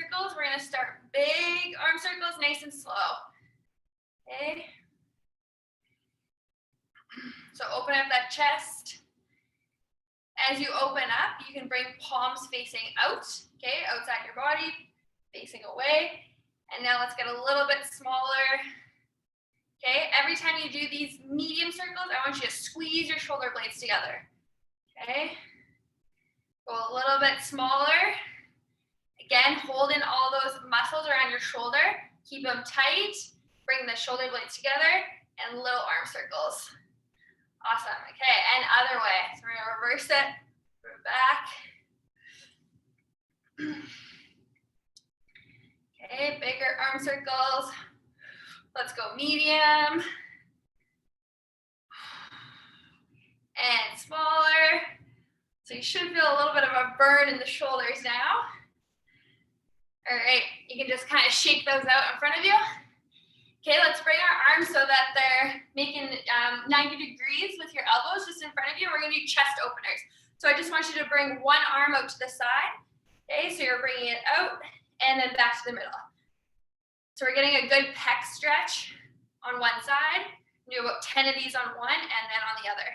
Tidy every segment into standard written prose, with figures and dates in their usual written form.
circles. We're gonna start big arm circles, nice and slow. Okay. So open up that chest. As you open up, you can bring palms facing out, okay, outside your body, facing away. And now let's get a little bit smaller. Okay, every time you do these medium circles, I want you to squeeze your shoulder blades together. Okay, go a little bit smaller. Again, hold in all those muscles around your shoulder. Keep them tight. Bring the shoulder blades together and little arm circles. Awesome. Okay, and other way. So we're gonna reverse it. Put it back. Okay, bigger arm circles. Let's go medium. And smaller. So you should feel a little bit of a burn in the shoulders now. All right, you can just kind of shake those out in front of you. Okay, let's bring our arms so that they're making 90 degrees with your elbows just in front of you. We're gonna do chest openers. So I just want you to bring one arm out to the side. Okay, so you're bringing it out and then back to the middle. So we're getting a good pec stretch on one side. Do about 10 of these on one and then on the other.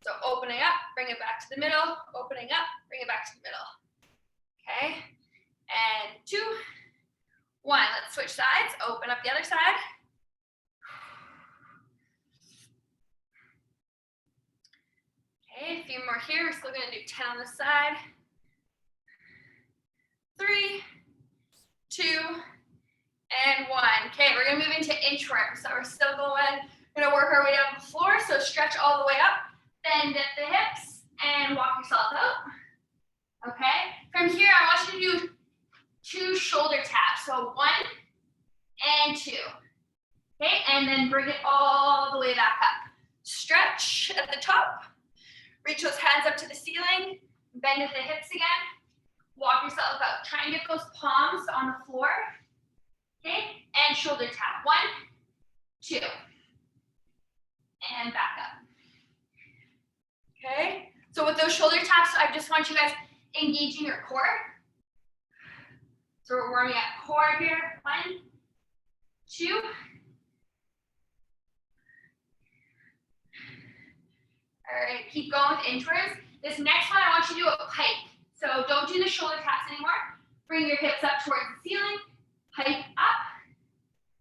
So opening up, bring it back to the middle, opening up, bring it back to the middle. Okay, and 2, 1. Let's switch sides, open up the other side. Okay, a few more here. We're still gonna do 10 on this side. 3, 2, and 1. Okay, we're gonna move into inchworm. So we're still going, gonna work our way down the floor. So stretch all the way up, bend at the hips, and walk yourself out. Okay, from here, I want you to do 2 shoulder taps. So 1 and 2. Okay, and then bring it all the way back up. Stretch at the top. Reach those hands up to the ceiling. Bend at the hips again. Walk yourself out. Try and get those palms on the floor. Okay, and shoulder tap. 1, 2. And back up. Okay, so with those shoulder taps, I just want you guys engaging your core. So we're warming up core here. 1, 2. All right, keep going with inchworms. This next one, I want you to do a pike. So don't do the shoulder taps anymore. Bring your hips up towards the ceiling. Pike up.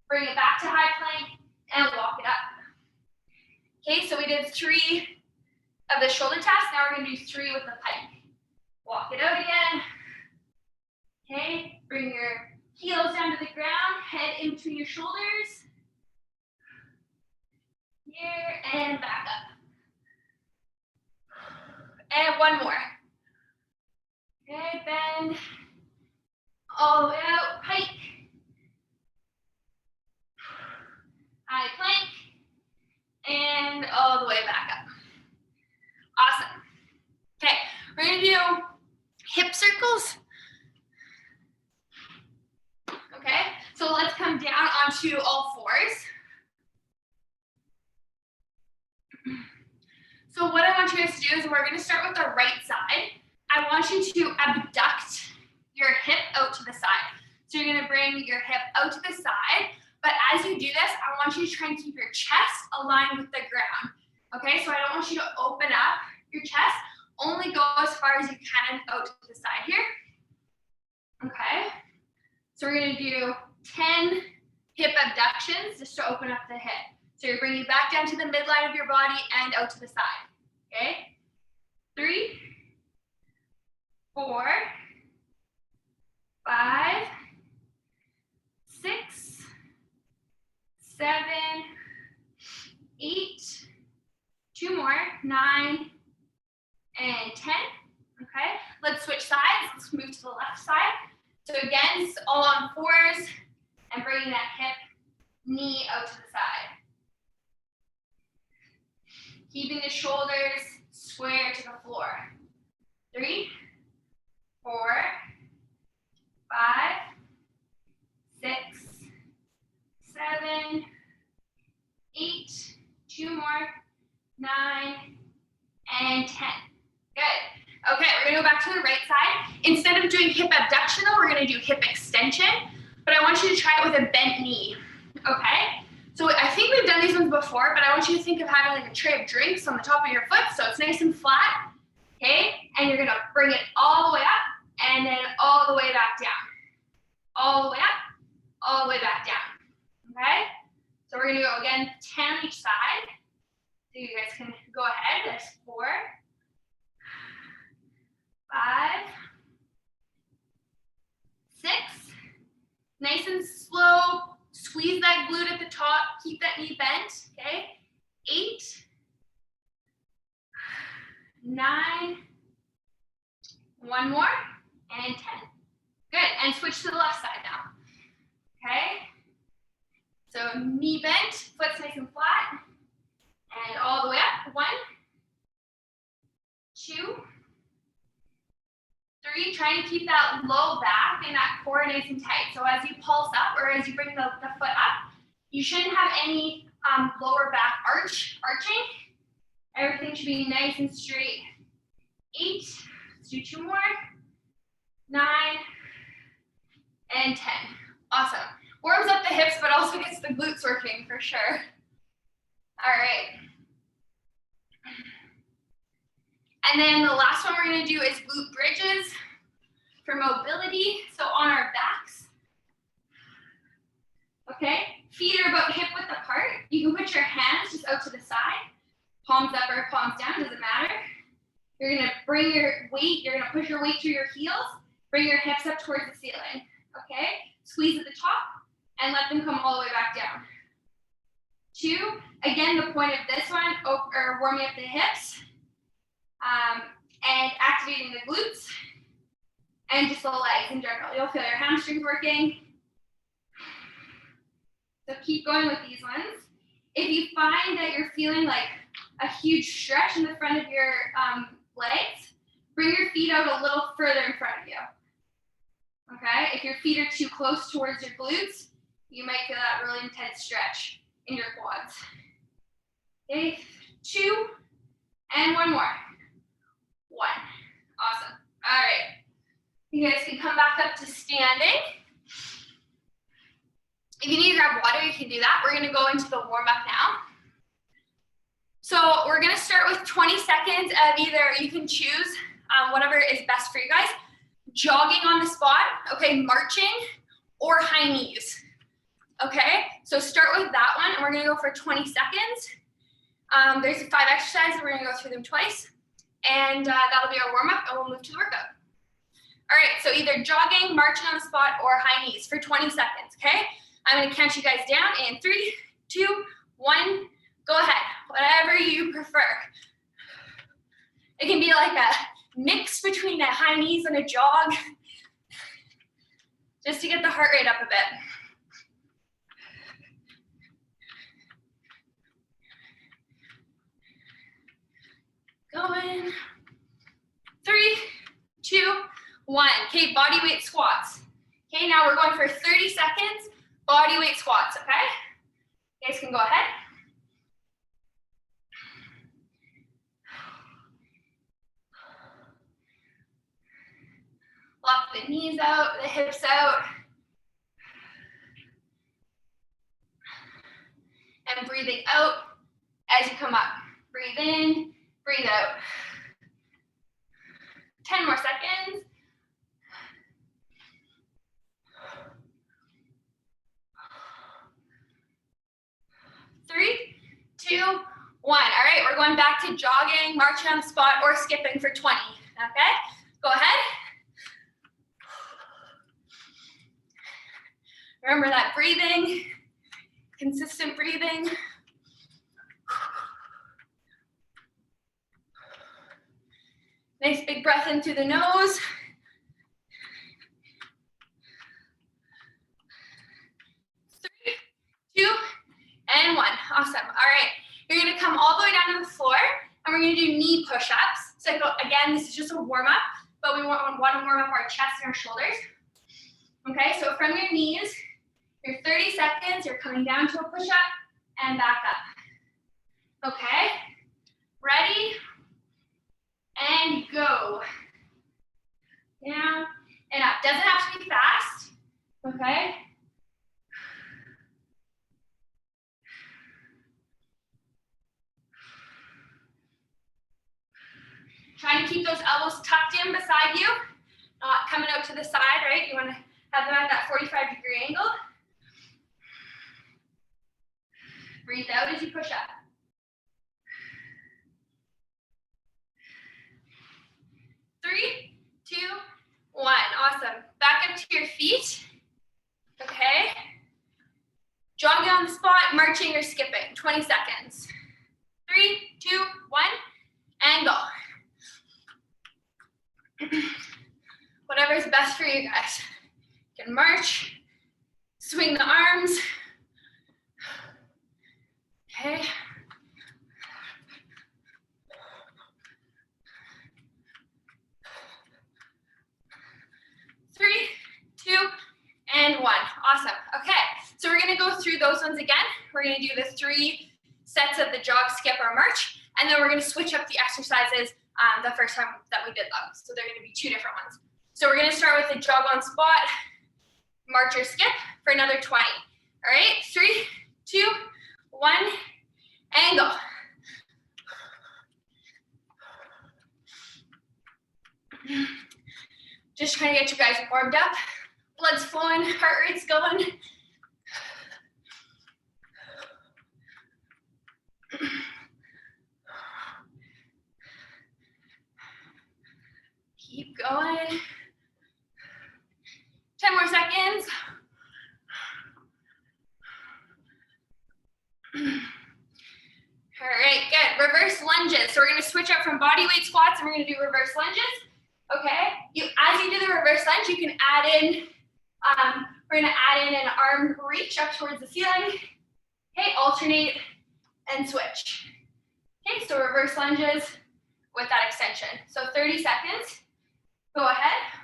Bring it back to high plank and walk it up. Okay, so we did 3 of the shoulder taps. Now we're gonna do 3 with the pike. Walk it out again. Okay, bring your heels down to the ground, head in between your shoulders. Here and back up. And 1 more. Okay, bend all the way out, pike. High plank. And all the way back up. Awesome. Okay, we're gonna do hip circles. Okay, so let's come down onto all 4s. So what I want you guys to do is we're gonna start with the right side. I want you to abduct your hip out to the side. So you're gonna bring your hip out to the side, but as you do this, I want you to try and keep your chest aligned with the ground. Okay, so I don't want you to open up your chest, only go as far as you can out to the side here. Okay, so we're gonna do 10 hip abductions just to open up the hip. So you're bringing it back down to the midline of your body and out to the side. Okay, 3, 4, 5, 6, 7, 8, 2 more, 9, and 10. Okay, let's switch sides. Let's move to the left side. So again, it's all on 4s and bringing that hip, knee out to the side. Keeping the shoulders square to the floor. 3, 4, 5, 6, 7, 8, 2 more, 9, and 10. Good. Okay, we're gonna go back to the right side. Instead of doing hip abduction though, we're gonna do hip extension, but I want you to try it with a bent knee, okay? So I think we've done these ones before, but I want you to think of having like a tray of drinks on the top of your foot, so it's nice and flat, okay? And you're gonna bring it all the way up, and then all the way back down. All the way up, all the way back down, okay? So we're gonna go again, 10 on each side. So you guys can go ahead, there's 4, 5, 6, nice and slow, squeeze that glute at the top, keep that knee bent, okay? 8, 9, 1 more, and 10. Good, and switch to the left side now, okay? So knee bent, foot's nice and flat, and all the way up, 1, 2, 3, trying to keep that low back and that core nice and tight. So as you pulse up, or as you bring the foot up, you shouldn't have any lower back arching. Everything should be nice and straight. 8, let's do 2 more, 9, and 10. Awesome. Warms up the hips, but also gets the glutes working for sure. All right. And then the last one we're gonna do is glute bridges for mobility. So on our backs, okay? Feet are about hip width apart. You can put your hands just out to the side, palms up or palms down, doesn't matter. You're gonna bring your weight, you're gonna push your weight through your heels, bring your hips up towards the ceiling, okay? Squeeze at the top and let them come all the way back down. 2, again, the point of this one, or warming up the hips, and activating the glutes, and just the legs in general. You'll feel your hamstrings working. So keep going with these ones. If you find that you're feeling like a huge stretch in the front of your legs, bring your feet out a little further in front of you. Okay? If your feet are too close towards your glutes, you might feel that really intense stretch in your quads. Okay, 2, and 1 more. 1. Awesome. All right. You guys can come back up to standing. If you need to grab water, you can do that. We're going to go into the warm-up now. So we're going to start with 20 seconds of either, you can choose whatever is best for you guys. Jogging on the spot, okay, marching, or high knees. Okay, so start with that one, and we're going to go for 20 seconds. There's 5 exercises. We're going to go through them twice, and that'll be our warm-up, and we'll move to the workout. All right, so either jogging, marching on the spot, or high knees for 20 seconds, okay? I'm going to count you guys down in 3, 2, 1. Go ahead, whatever you prefer. It can be like a mix between a high knees and a jog, just to get the heart rate up a bit. Going. 3, 2, 1. Okay, body weight squats. Okay, now we're going for 30 seconds, body weight squats, okay? You guys can go ahead. Lock the knees out, the hips out. And breathing out as you come up. Breathe in, breathe out. 10 more seconds. 3, 2, 1. All right, we're going back to jogging, marching on the spot, or skipping for 20. Okay, go ahead. Remember that breathing, consistent breathing. Nice big breath in through the nose. 3, 2, and 1. Awesome. All right. You're going to come all the way down to the floor, and we're going to do knee push-ups. So again, this is just a warm-up, but we want to warm up our chest and our shoulders. Okay, so from your knees, your 30 seconds, you're coming down to a push-up and back up. Okay, ready, and go. down, and up. Doesn't have to be fast, okay? Trying to keep those elbows tucked in beside you, not coming out to the side, right? You want to have them at that 45-degree angle. Breathe out as you push up. 3, 2, 1. Awesome. Back up to your feet. Okay. Jogging on the spot, marching or skipping. 20 seconds. 3, 2, 1, and go. Whatever is best for you guys. You can march, swing the arms. Okay. Three, 2, and 1. Awesome. Okay, so we're gonna go through those ones again. We're gonna do the 3 sets of the jog, skip, or march, and then we're gonna switch up the exercises the first time that we did them. So they're gonna be 2 different ones. So we're gonna start with the jog on spot, march or skip for another 20. All right, 3, 2, 1, and go. Just trying to get you guys warmed up. Blood's flowing, heart rate's going. Keep going. 10 more seconds. All right, good. Reverse lunges. So we're gonna switch up from bodyweight squats and we're gonna do reverse lunges. Okay, as you do the reverse lunge, you can add in, we're gonna add in an arm reach up towards the ceiling. Okay, alternate and switch. Okay, so reverse lunges with that extension. So 30 seconds, go ahead.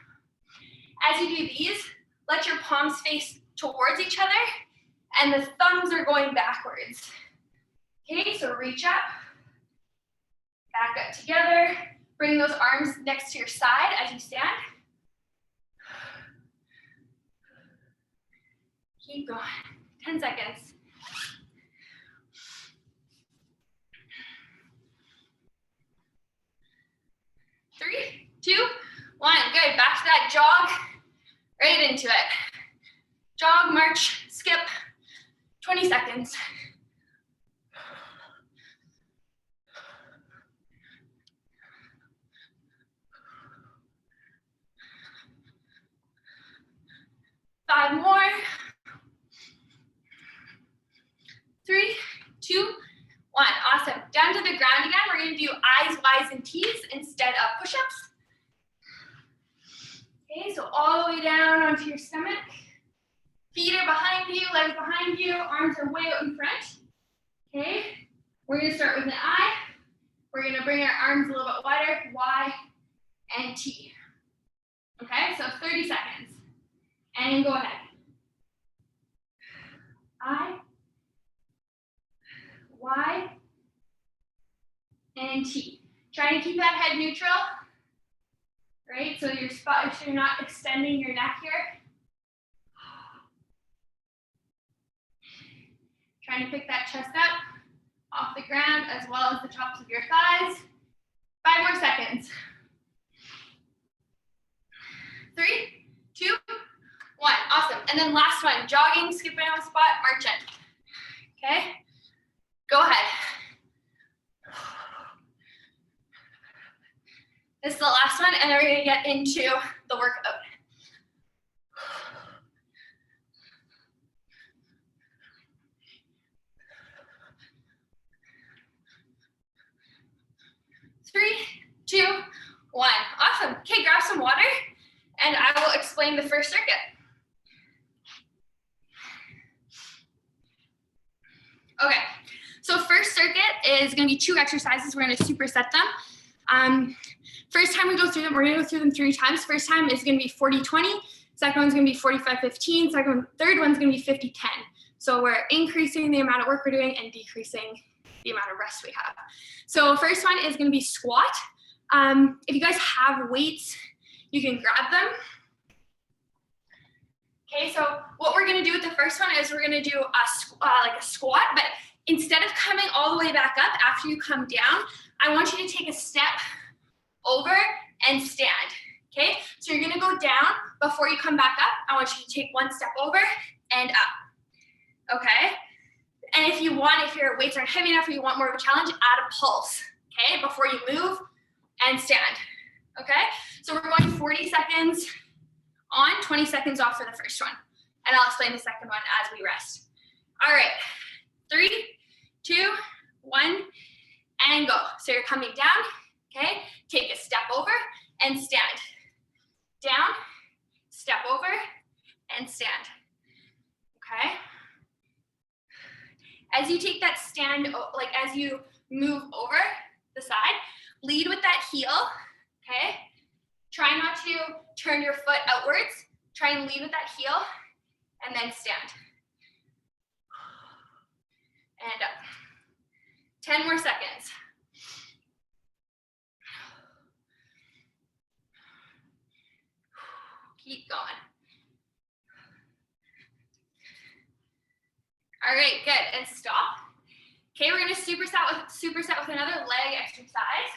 As you do these, let your palms face towards each other and the thumbs are going backwards. Okay, so reach up, back up together. Bring those arms next to your side as you stand. Keep going. 10 seconds. Three, 2, 1. Good. Back to that jog. Right into it. Jog, march, skip. 20 seconds. Five more. 3, 2, 1. Awesome. Down to the ground again. We're going to do I's, Y's, and T's instead of push-ups. Okay, so all the way down onto your stomach. Feet are behind you, legs behind you, arms are way out in front. Okay, we're going to start with an I. We're going to bring our arms a little bit wider, Y and T. Okay, so 30 seconds. And go ahead. I, Y, and T. Try to keep that head neutral, right? So your spot, so you're not extending your neck here. Trying to pick that chest up off the ground as well as the tops of your thighs. 5 more seconds. 3, 2, 1. Awesome. And then last one, jogging, skipping on the spot, marching. Okay, go ahead. This is the last one, and then we're gonna get into the workout. Three, 2, 1. Awesome. Okay, grab some water, and I will explain the first circuit. Okay, so first circuit is going to be 2 exercises. We're going to superset them. First time we go through them, we're going to go through them 3 times. First time is going to be 40-20. Second one's going to be 45-15. Third one's going to be 50-10. So we're increasing the amount of work we're doing and decreasing the amount of rest we have. So first one is going to be squat. If you guys have weights, you can grab them. Okay, so what we're gonna do with the first one is we're gonna do like a squat, but instead of coming all the way back up after you come down, I want you to take a step over and stand, okay? So you're gonna go down before you come back up. I want you to take one step over and up, okay? And if your weights aren't heavy enough or you want more of a challenge, add a pulse, okay? Before you move and stand, okay? So we're going 40 seconds on, 20 seconds off for the first one. And I'll explain the second one as we rest. All right, 3, 2, 1, and go. So you're coming down, okay? Take a step over and stand. Down, step over, and stand, okay? As you take that stand, like as you move over the side, lead with that heel, okay? Try not to turn your foot outwards. Try and lead with that heel, and then stand. And up. 10 more seconds. Keep going. All right, good, and stop. Okay, we're gonna superset with another leg exercise.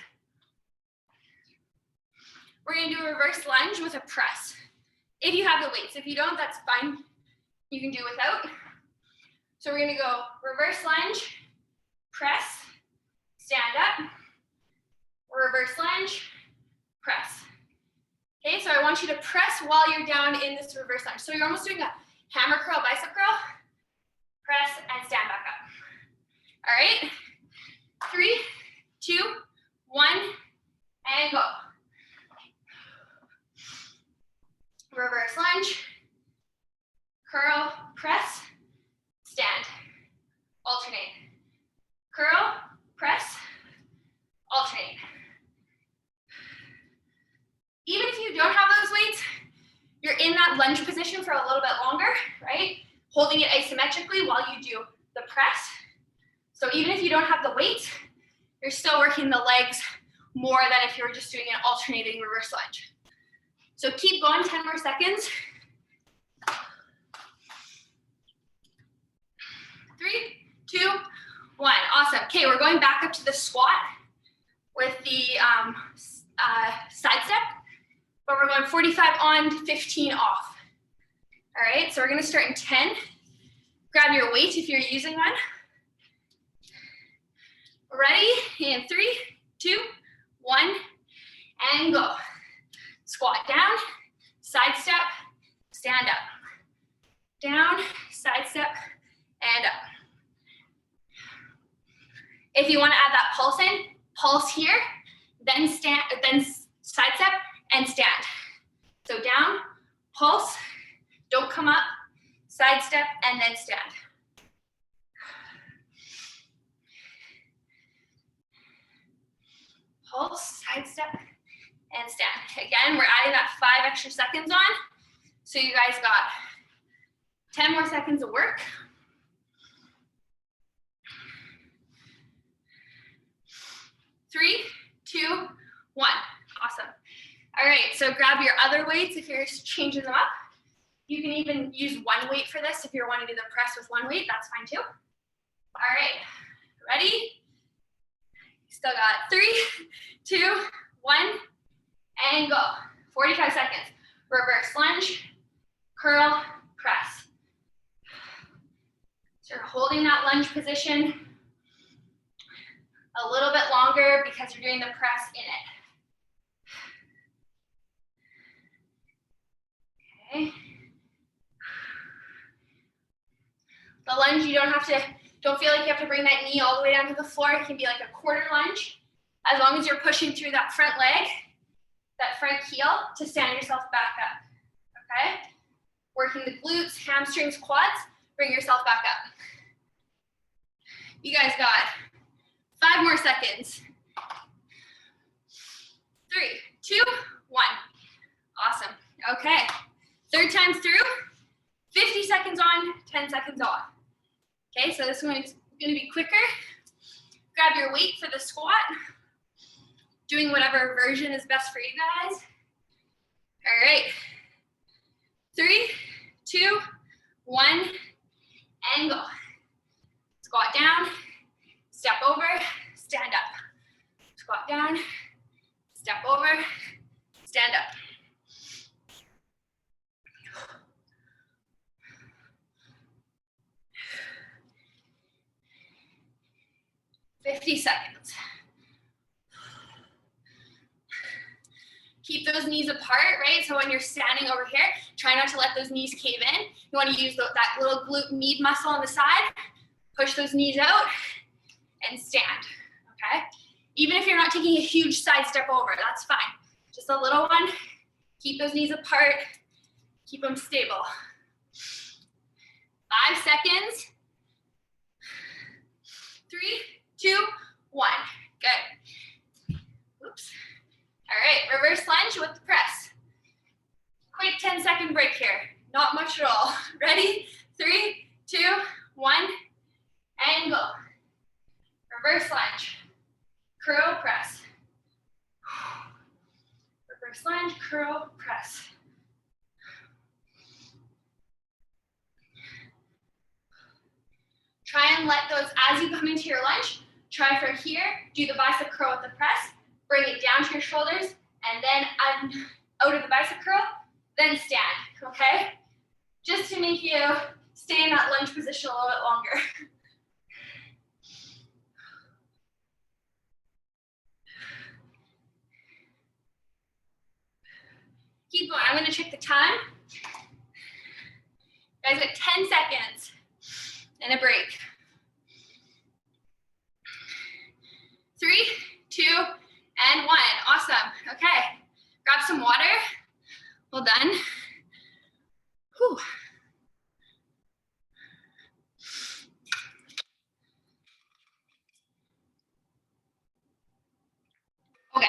We're gonna do a reverse lunge with a press. If you have the weights, if you don't, that's fine. You can do without. So we're gonna go reverse lunge, press, stand up, reverse lunge, press. Okay, so I want you to press while you're down in this reverse lunge. So you're almost doing a hammer curl, bicep curl. Press and stand back up. All right, 3, 2, 1, and go. Reverse lunge, curl, press, stand, alternate. Curl, press, alternate. Even if you don't have those weights, you're in that lunge position for a little bit longer, right? Holding it isometrically while you do the press. So even if you don't have the weights, you're still working the legs more than if you were just doing an alternating reverse lunge. So keep going, 10 more seconds. 3, 2, 1, awesome. Okay, we're going back up to the squat with the side step, but we're going 45 on, 15 off. All right, so we're gonna start in 10. Grab your weight if you're using one. Ready? In 3, 2, 1, and go. Squat down, side step, stand up. Down, side step, and up. If you want to add that pulse in, pulse here, then stand, then side step and stand. So down, pulse, don't come up, side step, and then stand. Pulse, side step, and stand. Again, we're adding that 5 extra seconds on. So you guys got 10 more seconds of work. Three, 2, 1. Awesome. All right, so grab your other weights if you're changing them up. You can even use one weight for this. If you're wanting to do the press with one weight, that's fine too. All right, ready? Still got 3, 2, 1, and go. 45 seconds. Reverse lunge, curl, press. So you're holding that lunge position a little bit longer because you're doing the press in it. Okay. The lunge, you don't feel like you have to bring that knee all the way down to the floor. It can be like a quarter lunge, as long as you're pushing through that front leg, that front heel to stand yourself back up, okay? Working the glutes, hamstrings, quads, bring yourself back up. You guys got 5 more seconds. 3, 2, 1. Awesome, okay. Third time through, 50 seconds on, 10 seconds off. Okay, so this one is gonna be quicker. Grab your weight for the squat. Doing whatever version is best for you guys. All right. 3, 2, 1, and go. Squat down, step over, stand up. Squat down, step over, stand up. $50 seconds. Keep those knees apart, right? So when you're standing over here, try not to let those knees cave in. You want to use that little glute med muscle on the side. Push those knees out and stand, okay? Even if you're not taking a huge side step over, that's fine. Just a little one. Keep those knees apart. Keep them stable. 5 seconds. 3, 2, 1. Good. Oops. All right, reverse lunge with the press. Quick 10-second break here. Not much at all. Ready? 3, 2, 1, and go. Reverse lunge. Curl, press. Reverse lunge, curl, press. Try and let those, as you come into your lunge, try from here, do the bicep curl with the press, bring it down to your shoulders, and then out of the bicep curl, then stand, okay? Just to make you stay in that lunge position a little bit longer. Keep going. I'm going to check the time. Guys, at 10 seconds and a break. 3, 2, and 1. Awesome. Okay. Grab some water. Well done. Whew. Okay.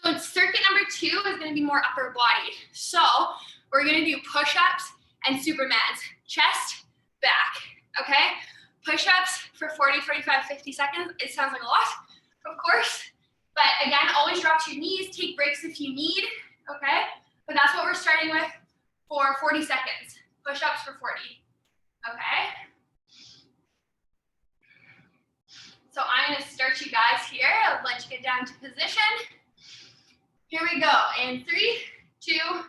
So circuit number 2 is going to be more upper body. So we're going to do push-ups and Supermax. Chest, back, okay? Push-ups for 40, 45, 50 seconds. It sounds like a lot, of course. But again, always drop to your knees. Take breaks if you need, okay? But that's what we're starting with for 40 seconds. Push-ups for 40, okay? So I'm going to start you guys here. I'll let you get down to position. Here we go. In 3, 2, 1,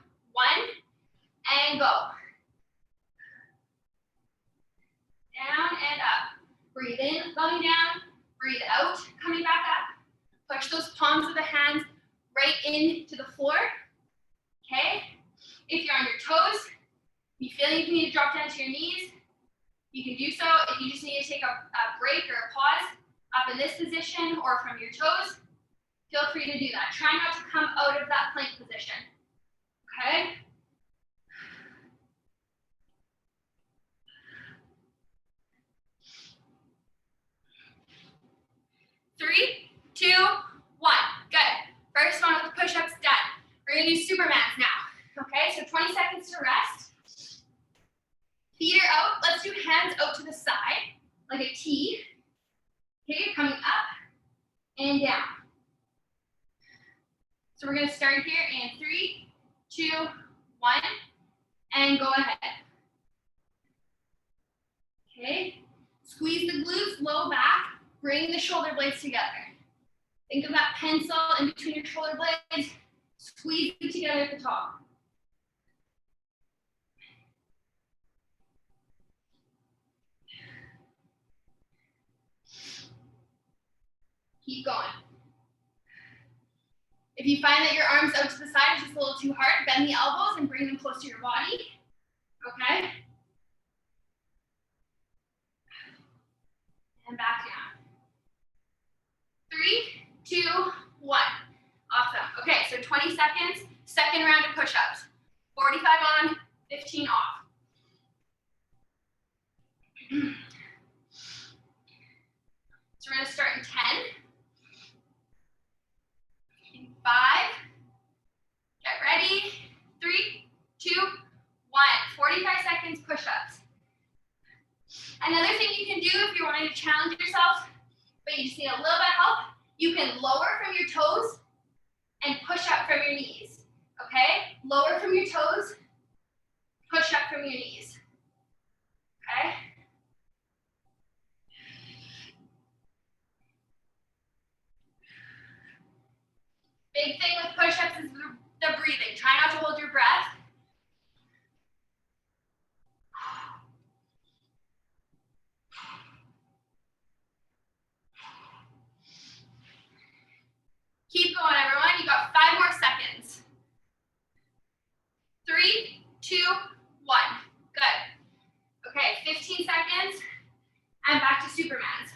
and go. Down and up. Breathe in, going down. Breathe out, coming back up. Push those palms of the hands right into the floor. Okay? If you're on your toes, you feel you need to drop down to your knees, you can do so. If you just need to take a break or a pause up in this position or from your toes, feel free to do that. Try not to come out of that plank position. Okay? Three, 2, 1. Good. First one with the push-ups done. We're going to do Supermax now. Okay, so 20 seconds to rest. Feet are out. Let's do hands out to the side, like a T. Okay, you're coming up and down. So we're going to start here in 3, 2, 1, and go ahead. Okay, squeeze the glutes, low back. Bring the shoulder blades together. Think of that pencil in between your shoulder blades. Squeeze it together at the top. Keep going. If you find that your arms out to the side is just a little too hard, bend the elbows and bring them close to your body. Okay? And back down. 3, 2, 1. Awesome. Okay, so 20 seconds, second round of push-ups. 45 on, 15 off. So we're going to start in 10, in 5, get ready, 3, 2, 1. 45 seconds push-ups. Another thing you can do if you're wanting to challenge yourself, but you just need a little bit of help, you can lower from your toes and push up from your knees, okay? Lower from your toes, push up from your knees, okay? Big thing with push-ups is the breathing. Try not to hold your breath. Keep going, everyone. You got 5 more seconds. 3, 2, 1. Good. Okay, 15 seconds, and back to Supermans.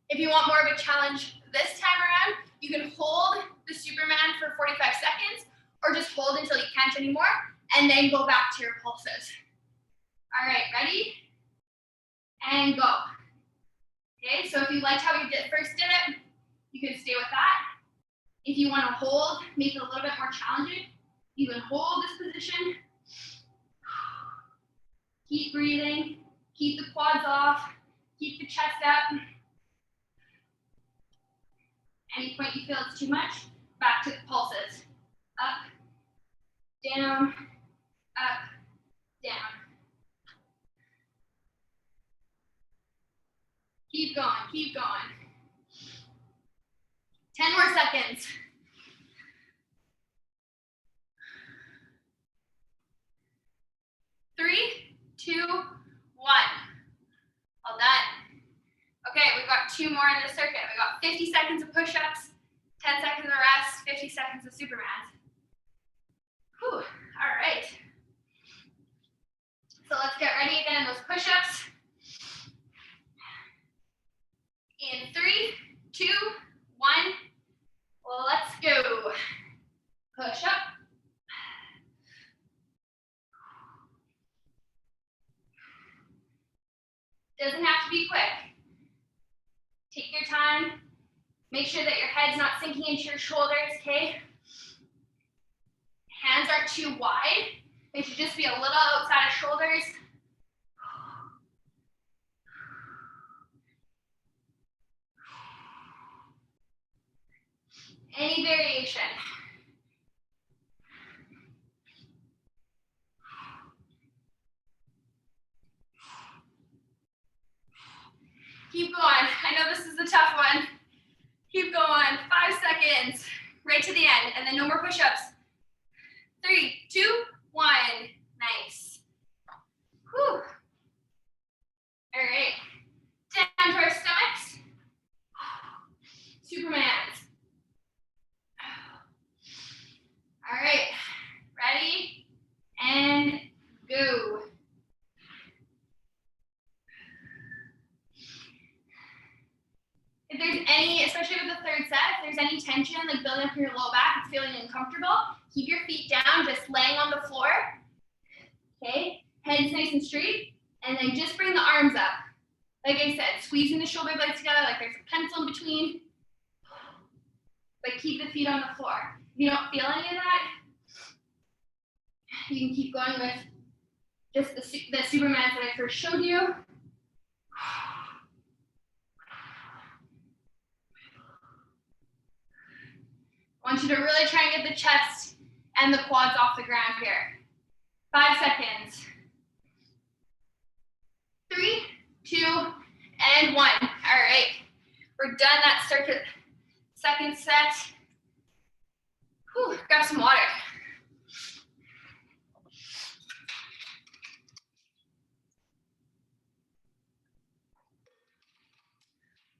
If you want more of a challenge this time around, you can hold the Superman for 45 seconds, or just hold until you can't anymore, and then go back to your pulses. All right, ready? And go. Okay, so if you liked how we first did it, you can stay with that. If you want to hold, make it a little bit more challenging, you can hold this position. Keep breathing, keep the quads off, keep the chest up. Any point you feel it's too much, back to the pulses. Up, down, up, down. Keep going, keep going. 10 more seconds. 3, 2, 1. All done. Okay, we've got 2 more in the circuit. We've got 50 seconds of push-ups, 10 seconds of rest, 50 seconds of Supermans. Whew, all right. So let's get ready again, those push-ups. In 3, 2, 1, let's go. Push up. Doesn't have to be quick. Take your time. Make sure that your head's not sinking into your shoulders, okay? Hands aren't too wide. They should just be a little outside of shoulders. Any variation. Keep going. I know this is a tough one. Keep going. 5 seconds. Right to the end. And then no more push-ups. 3, 2, 1. Nice. Whew. All right. Down to our stomachs. Supermans. All right. Ready? And go. If there's any, especially with the third set, if there's any tension, like building up in your low back, it's feeling uncomfortable, keep your feet down, just laying on the floor. Okay, head's nice and straight, and then just bring the arms up. Like I said, squeezing the shoulder blades together like there's a pencil in between, but keep the feet on the floor. If you don't feel any of that, you can keep going with just the Supermans that I first showed you. I want you to really try and get the chest and the quads off the ground here. 5 seconds. 3, 2, and 1. All right, we're done that circuit. Second set. Whew, grab some water.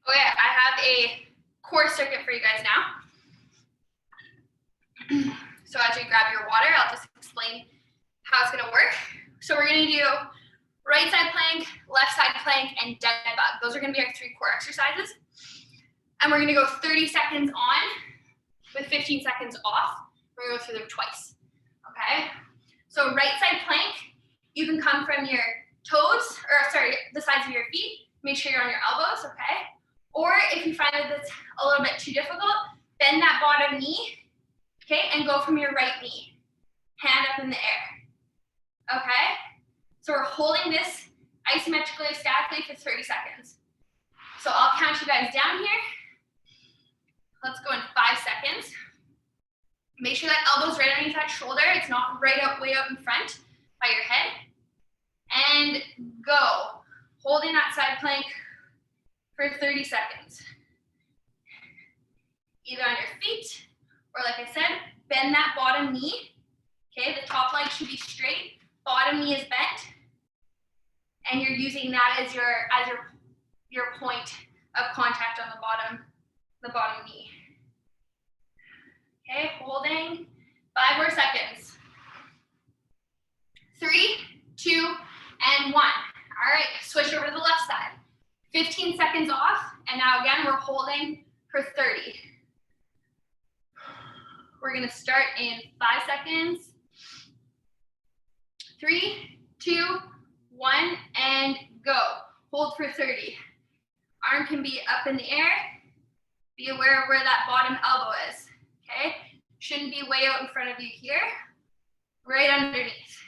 Okay, I have a core circuit for you guys now. So as you grab your water, I'll just explain how it's gonna work. So we're gonna do right side plank, left side plank, and dead bug. Those are gonna be our 3 core exercises. And we're gonna go 30 seconds on with 15 seconds off. We're gonna go through them twice, okay? So right side plank, you can come from your toes, or sorry, the sides of your feet. Make sure you're on your elbows, okay? Or if you find that it's a little bit too difficult, bend that bottom knee, okay, and go from your right knee. Hand up in the air, okay? So we're holding this isometrically, statically for 30 seconds. So I'll count you guys down here. Let's go in 5 seconds. Make sure that elbow's right underneath that shoulder. It's not right out, way out in front by your head. And go. Holding that side plank for 30 seconds. Either on your feet, or like I said, bend that bottom knee. Okay, the top leg should be straight, bottom knee is bent, and you're using that as your point of contact on the bottom knee. Okay, holding 5 more seconds. 3, 2, and 1. All right, switch over to the left side. 15 seconds off, and now again, we're holding for 30. We're gonna start in 5 seconds. 3, 2, 1, and go. Hold for 30. Arm can be up in the air. Be aware of where that bottom elbow is, okay? Shouldn't be way out in front of you here. Right underneath.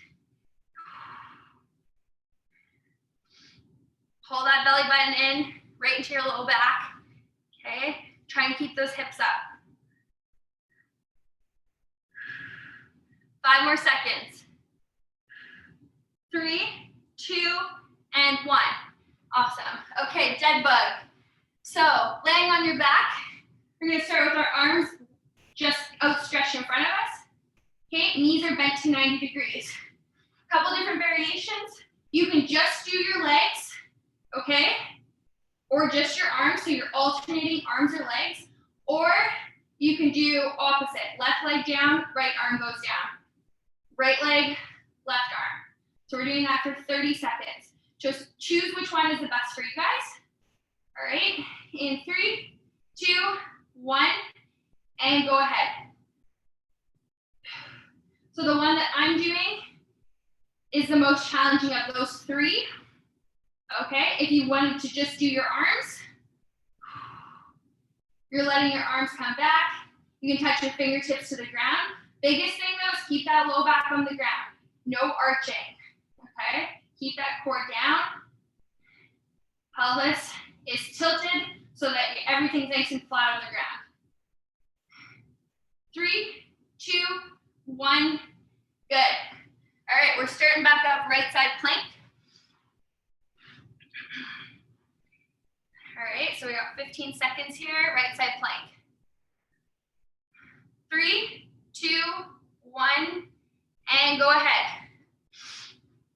Pull that belly button in, right into your low back, okay? Try and keep those hips up. 5 more seconds. 3, 2, and 1. Awesome. Okay, dead bug. So, laying on your back, we're gonna start with our arms just outstretched in front of us. Okay, knees are bent to 90 degrees. A couple different variations. You can just do your legs, okay? Or just your arms, so you're alternating arms or legs. Or you can do opposite. Left leg down, right arm goes down. Right leg, left arm. So we're doing that for 30 seconds. Just choose which one is the best for you guys. All right, in 3, 2, 1, and go ahead. So the one that I'm doing is the most challenging of those 3. Okay, if you wanted to just do your arms, you're letting your arms come back. You can touch your fingertips to the ground. Biggest thing though is keep that low back on the ground. No arching, okay? Keep that core down. Pelvis is tilted so that everything's nice and flat on the ground. 3, 2, 1, good. All right, we're starting back up right side plank. All right, so we got 15 seconds here, right side plank. 3, 2, 1, and go ahead.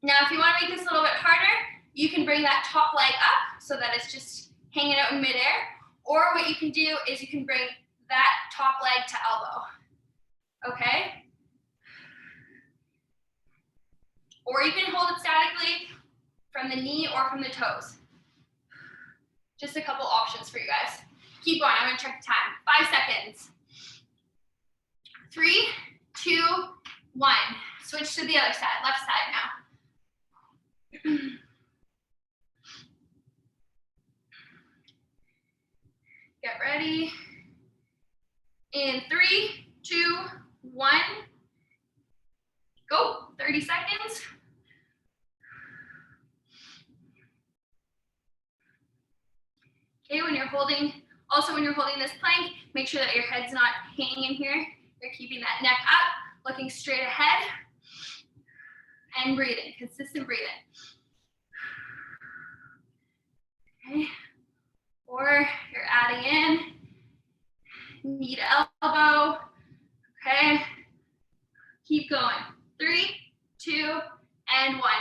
Now, if you want to make this a little bit harder, you can bring that top leg up so that it's just hanging out in midair. Or what you can do is you can bring that top leg to elbow. Okay? Or you can hold it statically from the knee or from the toes. Just a couple options for you guys. Keep going, I'm gonna check the time. 5 seconds. 3, 2, 1. Switch to the other side, left side now. Get ready. In 3, 2, 1. Go, 30 seconds. Okay, when you're holding this plank, make sure that your head's not hanging in here. You're keeping that neck up, looking straight ahead, and breathing, consistent breathing. Okay, or you're adding in, knee to elbow, okay? Keep going, 3, 2, and 1.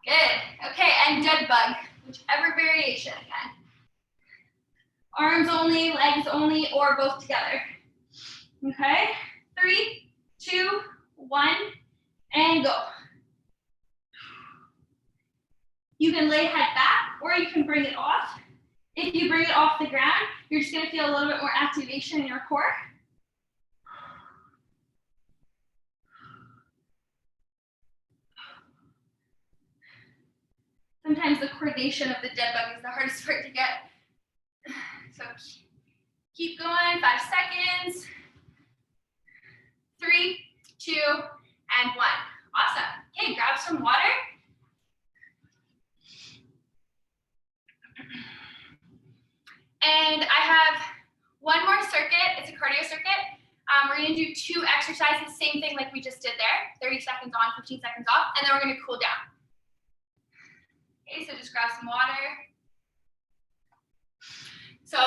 Good, okay, and dead bug, whichever variation again. Arms only, legs only, or both together. Okay, 3, 2, 1, and go. You can lay head back, or you can bring it off. If you bring it off the ground, you're just gonna feel a little bit more activation in your core. Sometimes the coordination of the dead bug is the hardest part to get. So keep going, 5 seconds. 3, 2, and 1. Awesome. Okay, grab some water. And I have one more circuit. It's a cardio circuit. We're gonna do 2 exercises, same thing like we just did there. 30 seconds on, 15 seconds off, and then we're gonna cool down. Okay, so just grab some water. So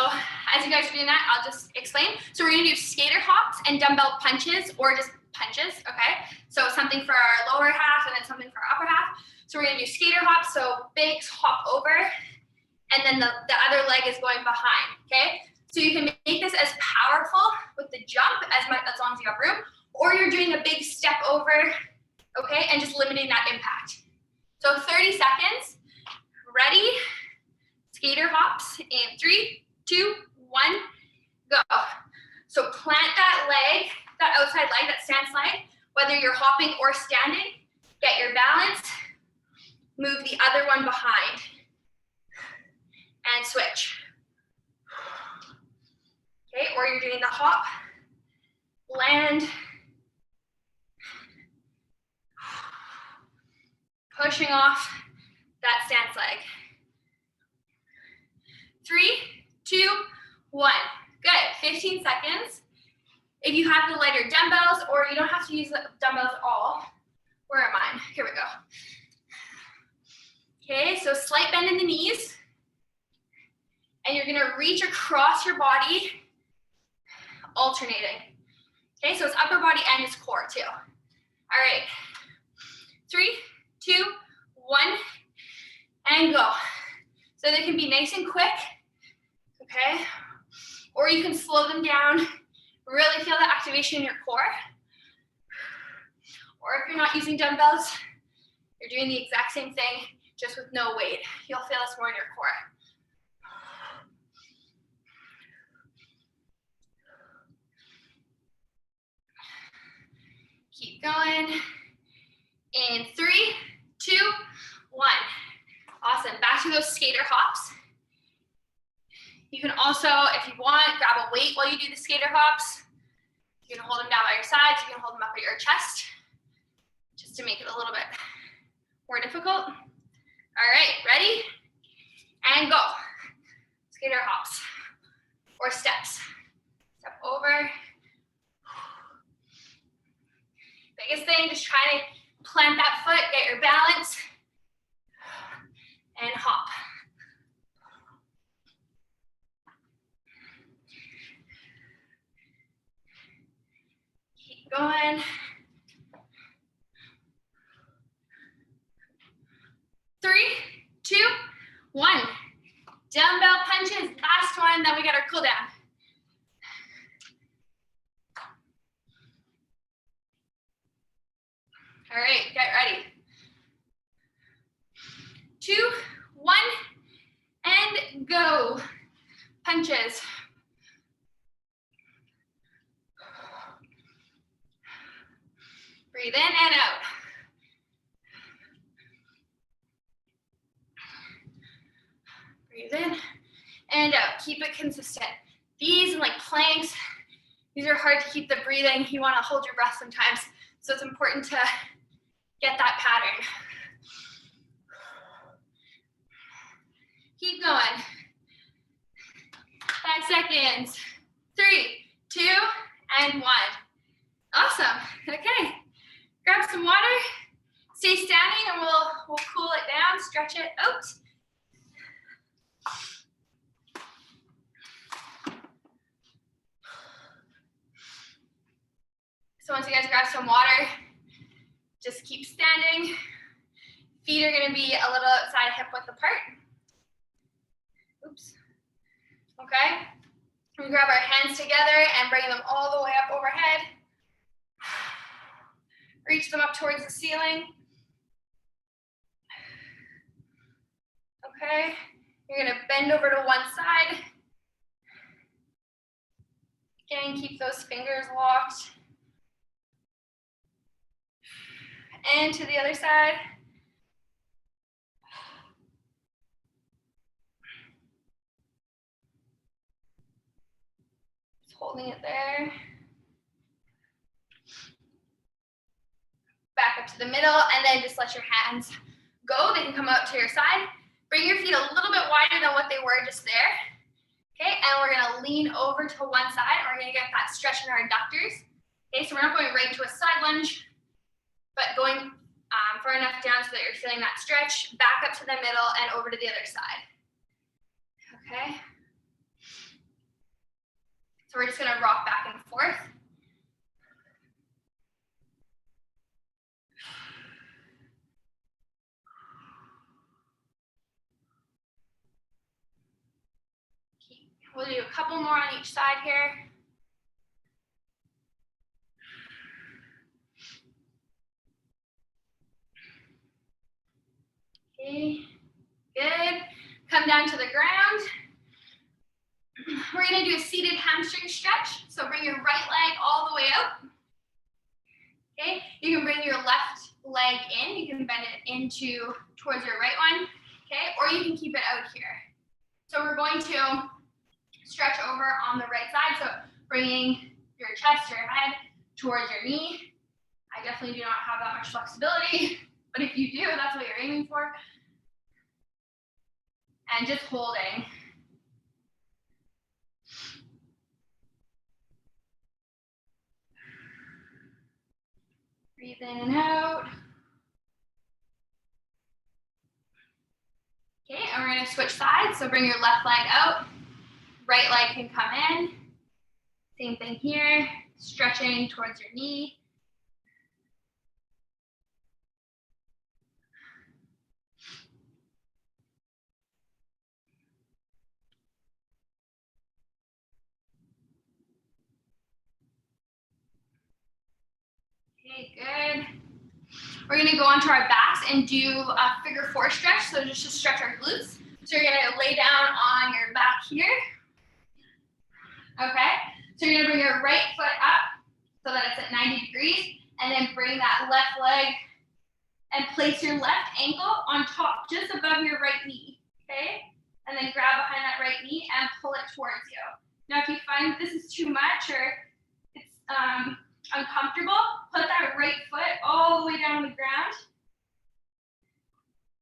as you guys are doing that, I'll just explain. So we're gonna do skater hops and dumbbell punches, or just punches, okay? So something for our lower half and then something for our upper half. So we're gonna do skater hops, so big hop over, and then the other leg is going behind, okay? So you can make this as powerful with the jump as long as you have room, or you're doing a big step over, okay, and just limiting that impact. So 30 seconds, ready, skater hops in 3, 2, 1, go. So plant that leg, that outside leg, that stance leg, whether you're hopping or standing, get your balance, move the other one behind, and switch. Okay, or you're doing the hop, land, pushing off that stance leg. 3, 2, 1. Good, 15 seconds. If you have the lighter dumbbells, or you don't have to use the dumbbells at all. Where am I? Here we go. Okay, so slight bend in the knees. And you're gonna reach across your body, alternating. Okay, so it's upper body and it's core too. All right, 3, 2, 1, and go. So they can be nice and quick, okay? Or you can slow them down, really feel the activation in your core. Or if you're not using dumbbells, you're doing the exact same thing, just with no weight. You'll feel this more in your core. Keep going. In 3, 2, 1. Awesome. Back to those skater hops. You can also, if you want, grab a weight while you do the skater hops. You can hold them down by your sides. You can hold them up at your chest, just to make it a little bit more difficult. All right, ready? And go. Skater hops or steps. Step over. Biggest thing, just try to plant that foot, get your balance, and hop. Keep going. 3, 2, 1. Dumbbell punches, last one, then we got our cool down. All right, get ready. 2, 1, and go. Punches. Breathe in and out. Breathe in and out. Keep it consistent. These, like planks, these are hard to keep the breathing. You want to hold your breath sometimes. So it's important to get that pattern. Keep going. 5 seconds. 3, 2, and 1. Awesome. Okay. Grab some water. Stay standing, and we'll cool it down. Stretch it out. So once you guys grab some water, just keep standing. Feet are gonna be a little outside hip width apart. Oops. Okay. We grab our hands together and bring them all the way up overhead. Reach them up towards the ceiling. Okay. You're gonna bend over to one side. Again, keep those fingers locked. And to the other side. Just holding it there. Back up to the middle, and then just let your hands go. They can come out to your side. Bring your feet a little bit wider than what they were just there. Okay, and we're gonna lean over to one side, and we're gonna get that stretch in our adductors. Okay, so we're not going right into a side lunge, but going far enough down so that you're feeling that stretch, back up to the middle and over to the other side. Okay. So we're just gonna rock back and forth. We'll do a couple more on each side here. Okay, good. Come down to the ground. We're gonna do a seated hamstring stretch. So bring your right leg all the way out. Okay, you can bring your left leg in. You can bend it into towards your right one. Okay, or you can keep it out here. So we're going to stretch over on the right side. So bringing your chest, your head towards your knee. I definitely do not have that much flexibility, but if you do, that's what you're aiming for. And just holding. Breathe in and out. Okay, and we're gonna switch sides. So bring your left leg out. Right leg can come in. Same thing here, stretching towards your knee. Okay, good. We're gonna go onto our backs and do a figure four stretch. So just to stretch our glutes. So you're gonna lay down on your back here. Okay, so you're gonna bring your right foot up so that it's at 90 degrees, and then bring that left leg and place your left ankle on top, just above your right knee, okay? And then grab behind that right knee and pull it towards you. Now, if you find this is too much or it's uncomfortable, put that right foot all the way down on the ground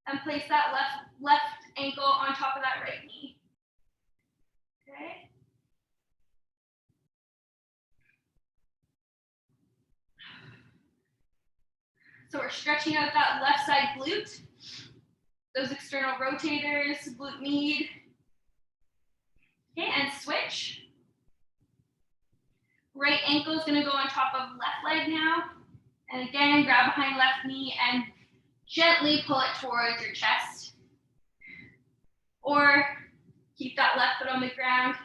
and place that left ankle on top of that right knee, okay? So we're stretching out that left side glute, those external rotators, glute med. Okay, and switch. Right ankle is gonna go on top of left leg now. And again, grab behind left knee and gently pull it towards your chest. Or keep that left foot on the ground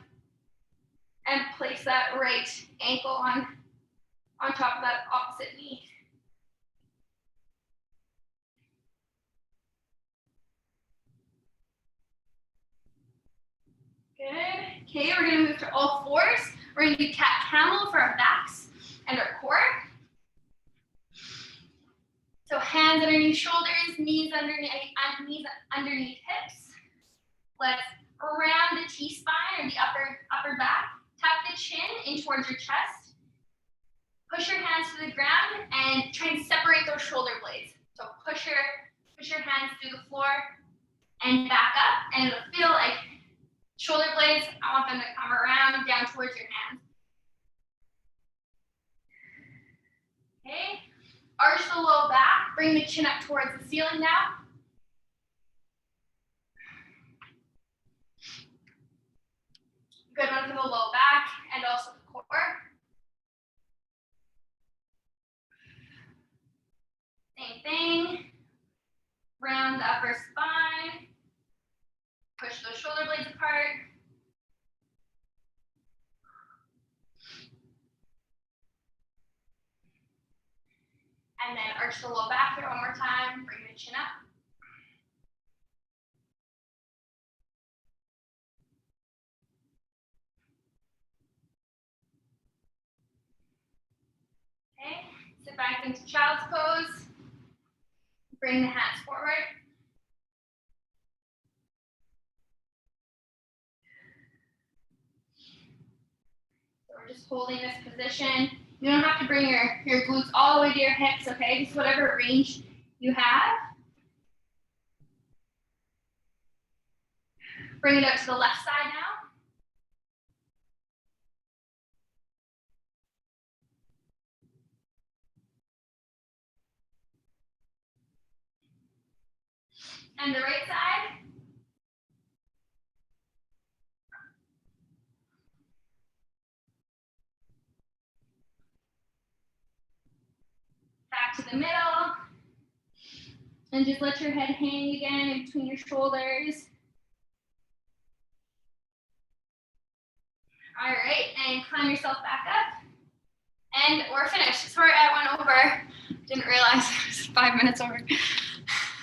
and place that right ankle on top of that opposite knee. Good. Okay, we're gonna move to all fours. We're gonna do cat camel for our backs and our core. So hands underneath shoulders, knees underneath hips. Let's round the T-spine or the upper back. Tuck the chin in towards your chest. Push your hands to the ground and try and separate those shoulder blades. So push your hands through the floor and back up, and it'll feel like shoulder blades. I want them to come around down towards your hands. Okay, arch the low back, bring the chin up towards the ceiling now. Good one for the low back and also the core. Same thing. Round the upper spine. Push those shoulder blades apart. And then arch the low back here one more time. Bring the chin up. Okay, sit back into child's pose. Bring the hands forward. So we're just holding this position. You don't have to bring your glutes all the way to your hips, okay? Just whatever range you have. Bring it up to the left side now. And the right side. Back to the middle. And just let your head hang again in between your shoulders. All right, and climb yourself back up. And we're finished. Sorry I went over. Didn't realize it was 5 minutes over.